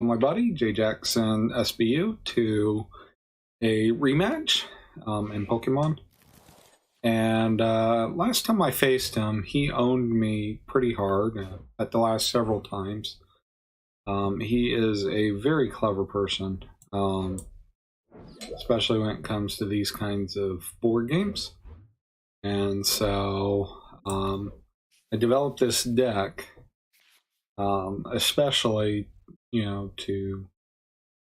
my buddy J Jackson SBU to a rematch in Pokemon. And last time I faced him, he owned me pretty hard at the last several times. He is a very clever person, especially when it comes to these kinds of board games. And so I developed this deck, especially, to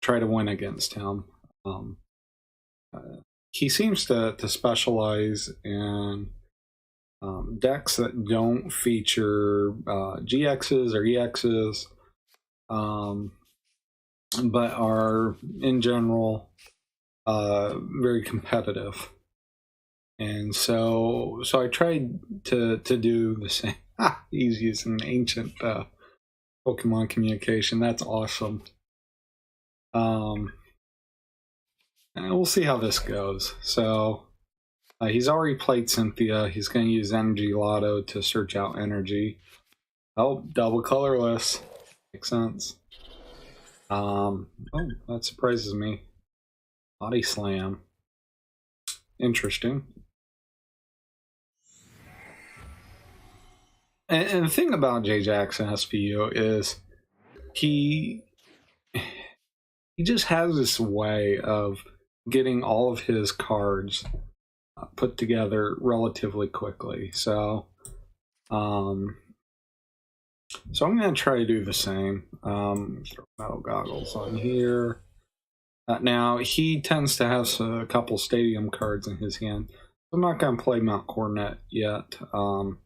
try to win against him. He seems to specialize in decks that don't feature GXs or EXs, but are in general very competitive. And so I tried to do the same. He's using ancient Pokemon communication. That's awesome. And we'll see how this goes. So he's already played Cynthia. He's going to use Energy Lotto to search out energy. Oh, double colorless. Makes sense. Oh, that surprises me. Body Slam. Interesting. And the thing about J Jackson SPU is he just has this way of getting all of his cards put together relatively quickly. So I'm going to try to do the same. Throw metal goggles on here. Now, he tends to have a couple stadium cards in his hand. I'm not going to play Mount Coronet yet. In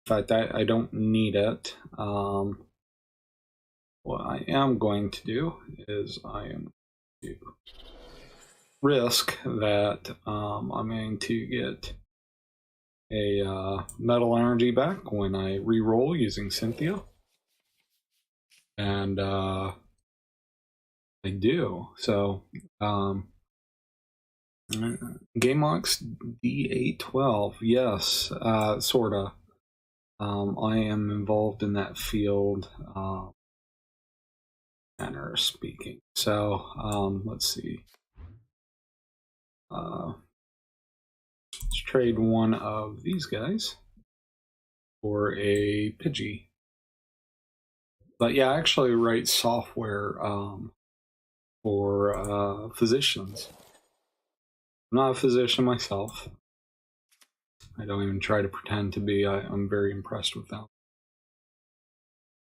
fact, I don't need it. What I am going to do is I am going to risk that I'm going to get a metal energy back when I re-roll using Cynthia. And I do. So GameOx D812, yes, sorta. I am involved in that field, manner of speaking. So, let's see. Let's trade one of these guys for a Pidgey. But yeah, I actually write software for physicians. I'm not a physician myself. I don't even try to pretend to be. I'm very impressed with them.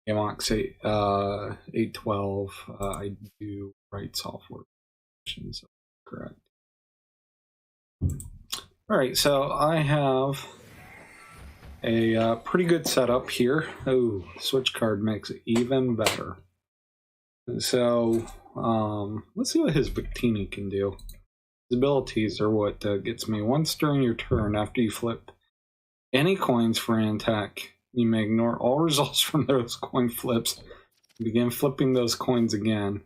GameOx 812, I do write software. So correct. Alright, so I have a pretty good setup here. Oh, switch card makes it even better. So, let's see what his Victini can do. His abilities are what gets me. Once during your turn, after you flip any coins for an attack, you may ignore all results from those coin flips and begin flipping those coins again.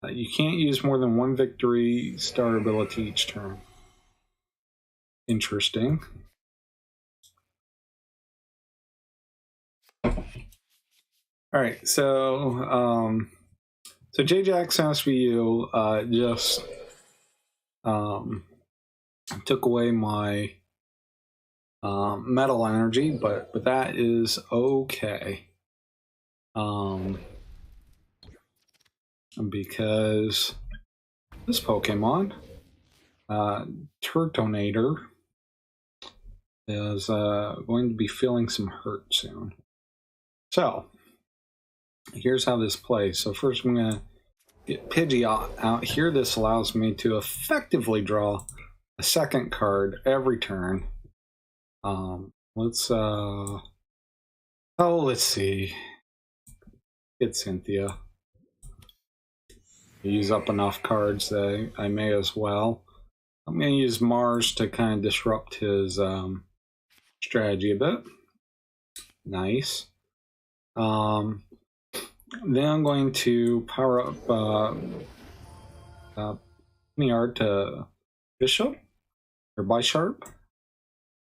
You can't use more than one victory star ability each turn. Interesting. Alright, so J Jackson SVU just took away my metal energy, but that is okay. Because this Pokemon, Turtonator, is going to be feeling some hurt soon. So, here's how this plays. So first I'm going to get Pidgey out here. This allows me to effectively draw a second card every turn. Let's see. Get Cynthia. Use up enough cards that I may as well. I'm going to use Mars to kind of disrupt his strategy a bit. Nice. Then I'm going to power up Piniard to Bishop or Bisharp.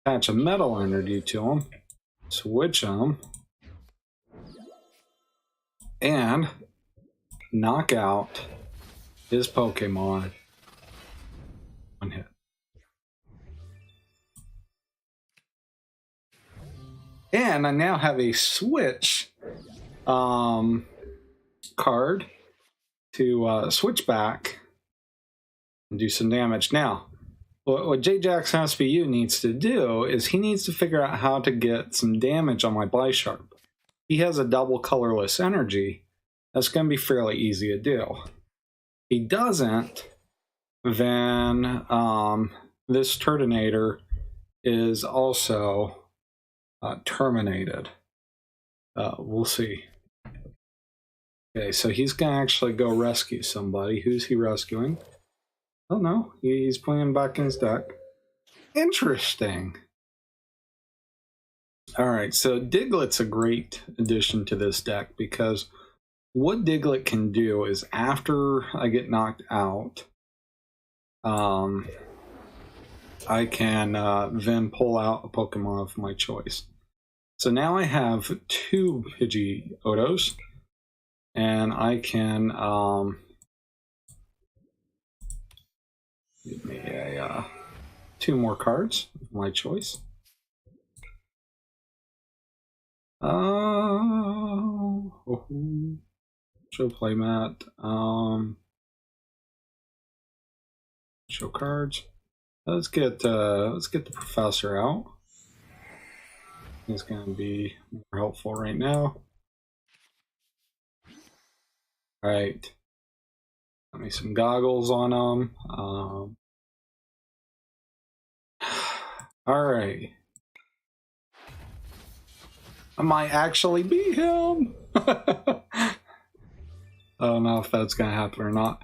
Attach a metal energy to him. Switch him. And knock out his Pokemon. One hit. And I now have a switch card to switch back and do some damage. Now, what J-Jax SPU needs to do is he needs to figure out how to get some damage on my Bysharp. He has a double colorless energy. That's going to be fairly easy to do. If he doesn't, then this Turtonator is also terminated. We'll see. Okay, so he's going to actually go rescue somebody. Who's he rescuing? Oh no, he's playing back in his deck. Interesting. Alright, so Diglett's a great addition to this deck because what Diglett can do is after I get knocked out, I can then pull out a Pokemon of my choice. So now I have 2 Pidgeotos, and I can give me a 2 more cards of my choice. Show playmat. Show cards. Let's get the professor out. He's going to be more helpful right now. All right. Got me some goggles on him. All right. I might actually beat him. I don't know if that's going to happen or not.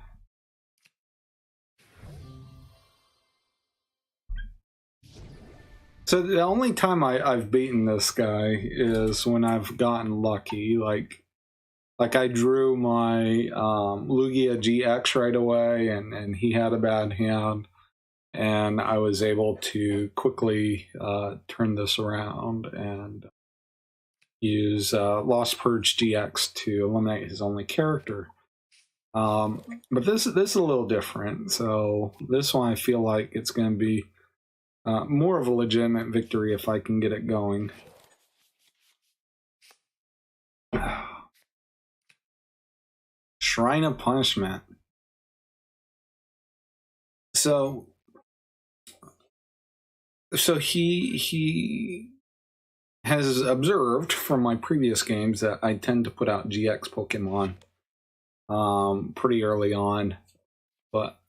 So the only time I've beaten this guy is when I've gotten lucky. Like I drew my Lugia GX right away, and he had a bad hand, and I was able to quickly turn this around and use Lost Purge GX to eliminate his only character. But this is a little different. So this one I feel like it's going to be more of a legitimate victory if I can get it going. Shrine of Punishment. So he has observed from my previous games that I tend to put out GX Pokemon pretty early on, but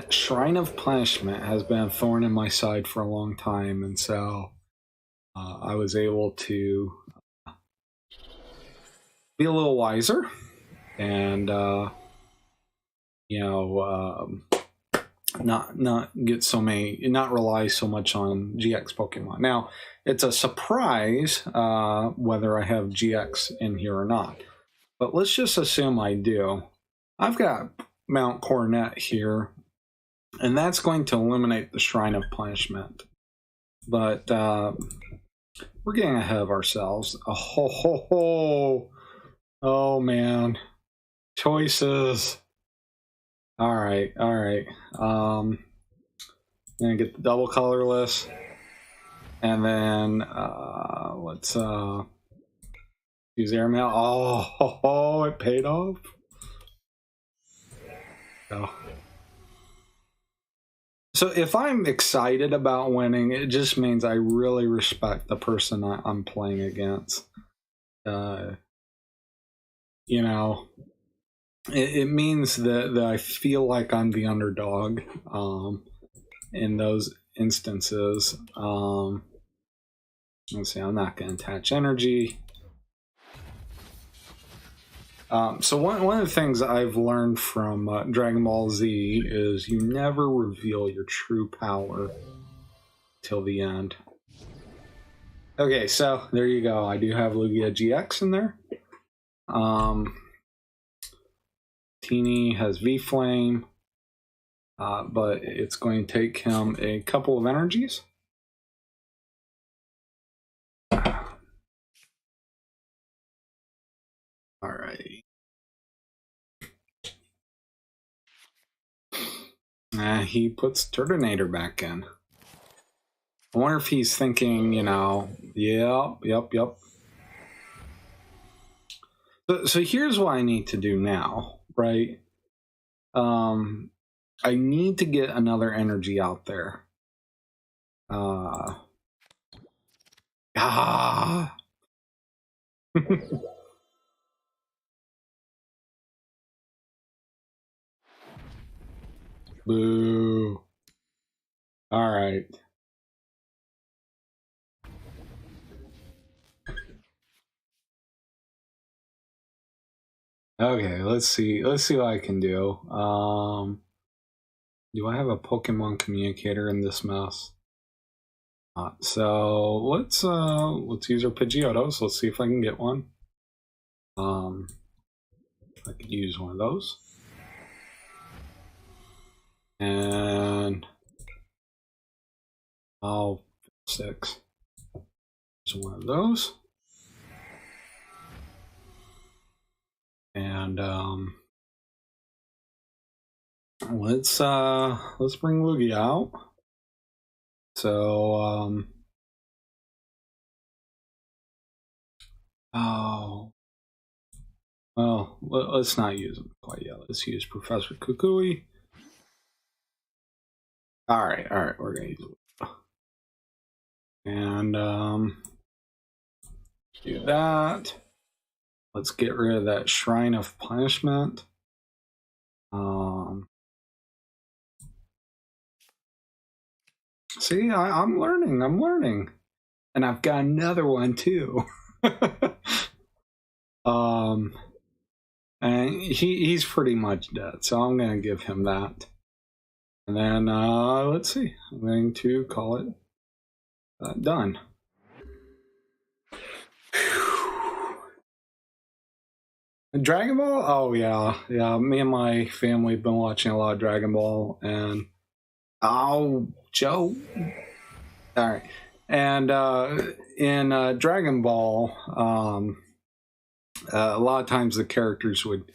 Shrine of Punishment has been a thorn in my side for a long time, and so I was able to be a little wiser and not get so many, not rely so much on GX Pokemon. Now it's a surprise whether I have GX in here or not, but let's just assume I do. I've got Mount Coronet here, and that's going to eliminate the Shrine of Punishment. But we're getting ahead of ourselves. Oh man, choices. All right. I'm gonna get the double colorless, and then let's use airmail. Oh, it paid off. Oh. So if I'm excited about winning, it just means I really respect the person I'm playing against. It means that I feel like I'm the underdog in those instances. Let's see, I'm not going to attach energy. So one of the things I've learned from Dragon Ball Z is you never reveal your true power till the end. Okay, so there you go. I do have Lugia GX in there. Teeny has V-Flame, but it's going to take him a couple of energies. Alright. He puts Turtonator back in. I wonder if he's thinking, you know, yep. So here's what I need to do now, right? I need to get another energy out there. Boo. All right. Okay, let's see. Let's see what I can do. Do I have a Pokemon communicator in this mess? So let's use our Pidgeotos. Let's see if I can get one. I could use one of those. And I'll 6. So one of those. And let's bring Lugia out. So oh well, let's not use him quite yet. Let's use Professor Kukui. All right, we're gonna use it. And do that. Let's get rid of that Shrine of Punishment. See, I'm learning. And I've got another one too. And he's pretty much dead, so I'm gonna give him that. And then let's see. I'm going to call it done. Dragon Ball? Oh yeah. Me and my family have been watching a lot of Dragon Ball, and Joe. All right, and in Dragon Ball, a lot of times the characters would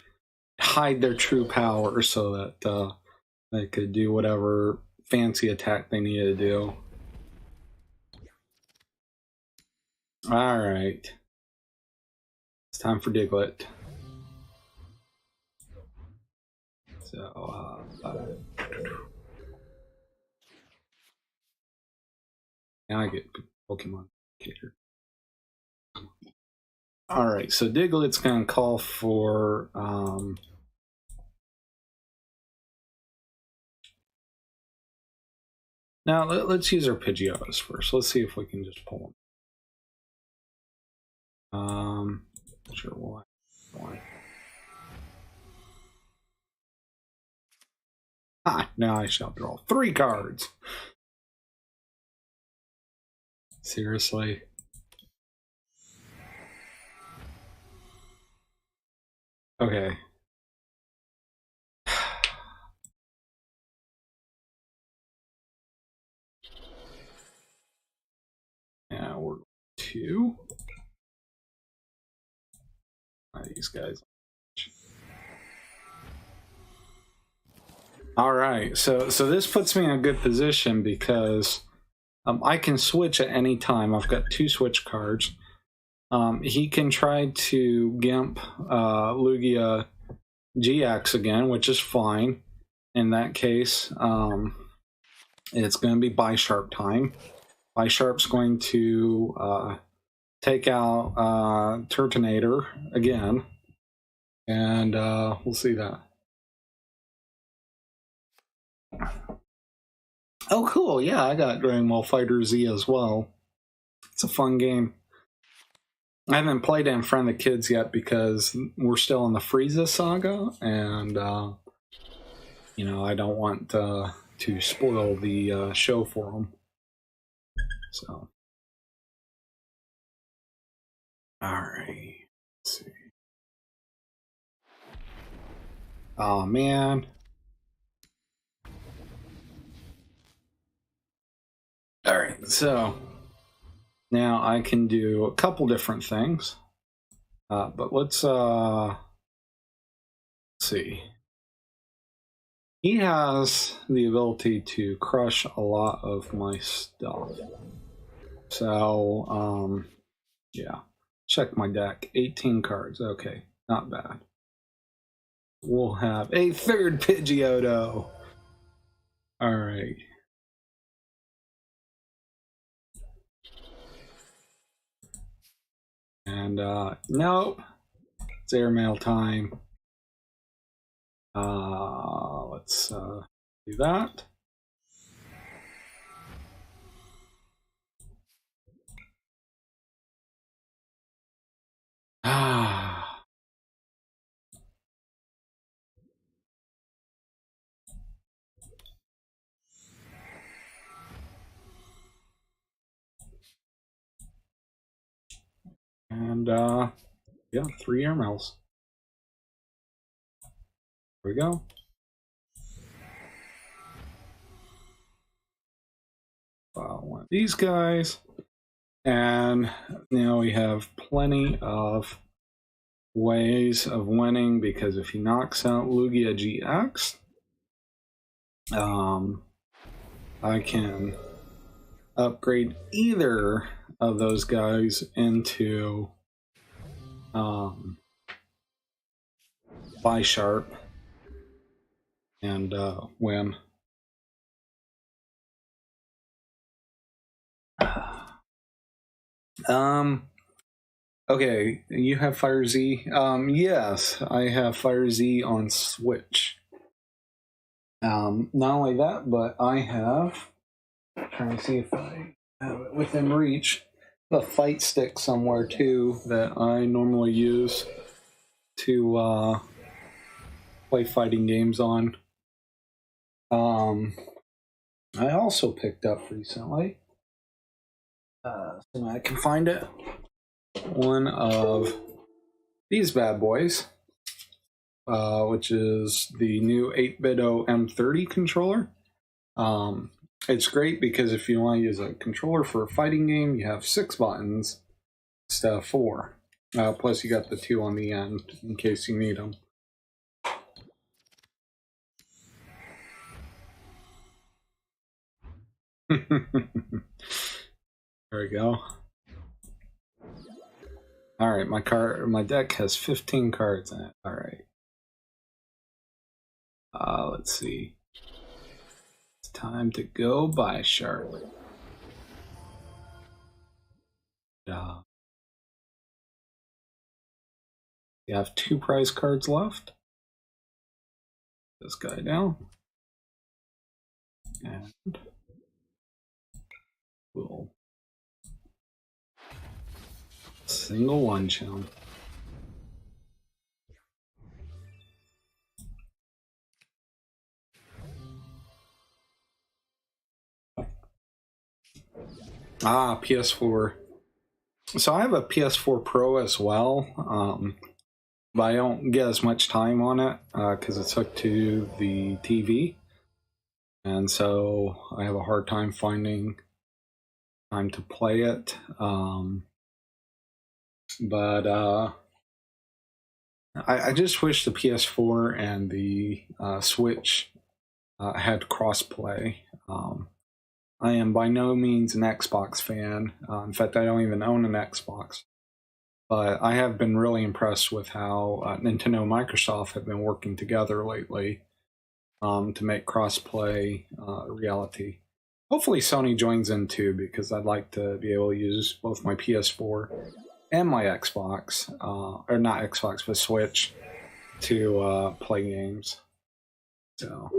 hide their true power so that they could do whatever fancy attack they needed to do. All right, it's time for Diglett. So, now I get Pokemon Cater. All right, so Diglett's going to call for now let's use our Pidgeotos first. Let's see if we can just pull them. Sure, why? Now I shall draw 3 cards. Seriously? Okay. Now we're 2. These guys. All right, so this puts me in a good position because I can switch at any time. I've got 2 switch cards. He can try to Gimp Lugia GX again, which is fine. In that case, it's going to be Bisharp time. Bisharp's going to take out Turtonator again, and we'll see that. Oh, cool. Yeah, I got Dragon Ball Fighter Z as well. It's a fun game. I haven't played it in front of the kids yet because we're still in the Frieza saga, and you know, I don't want to spoil the show for them. So, all right. Let's see. Oh man. All right, so now I can do a couple different things, but let's see. he has the ability to crush a lot of my stuff. So, yeah. Check my deck. 18 cards. Okay, not bad. We'll have a third Pidgeotto. Alright. And, nope. It's airmail time. Let's do that. Ah. And, yeah, 3 airmails. Here we go. One of these guys. And now we have plenty of ways of winning, because if he knocks out Lugia GX, I can upgrade either of those guys into Bisharp and win. Okay, you have Fire Z. Yes, I have Fire Z on Switch. Not only that, but I have, trying to see if I have it within reach, the fight stick somewhere too that I normally use to play fighting games on. I also picked up recently, so I can find it, one of these bad boys, which is the new 8BitO M30 controller. It's great because if you want to use a controller for a fighting game, you have 6 buttons instead of 4. Plus you got the 2 on the end in case you need them. There we go. Alright, my deck has 15 cards in it. Alright. Let's see. It's time to go Bisharp. You have 2 prize cards left. This guy down. And we'll single one chum. PS4. So I have a PS4 Pro as well, but I don't get as much time on it because it's hooked to the TV, and so I have a hard time finding time to play it. But I just wish the PS4 and the Switch had crossplay. I am by no means an Xbox fan. In fact, I don't even own an Xbox. But I have been really impressed with how Nintendo and Microsoft have been working together lately to make crossplay a reality. Hopefully Sony joins in too, because I'd like to be able to use both my PS4 and my Xbox, or not Xbox, but Switch, to play games. So,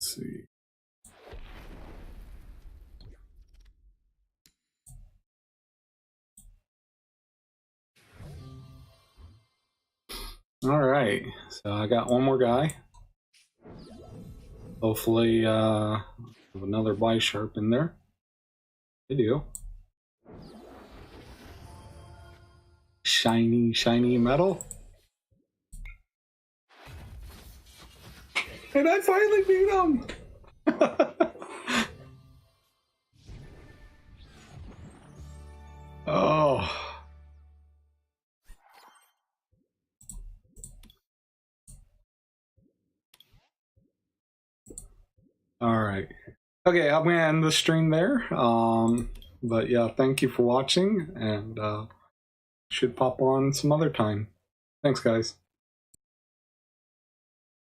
let's see. All right, so I got one more guy. Hopefully, have another Bisharp in there. I do. Shiny, shiny metal. And I finally beat him! Oh. All right. Okay, I'm gonna end the stream there. But yeah, thank you for watching, and should pop on some other time. Thanks, guys.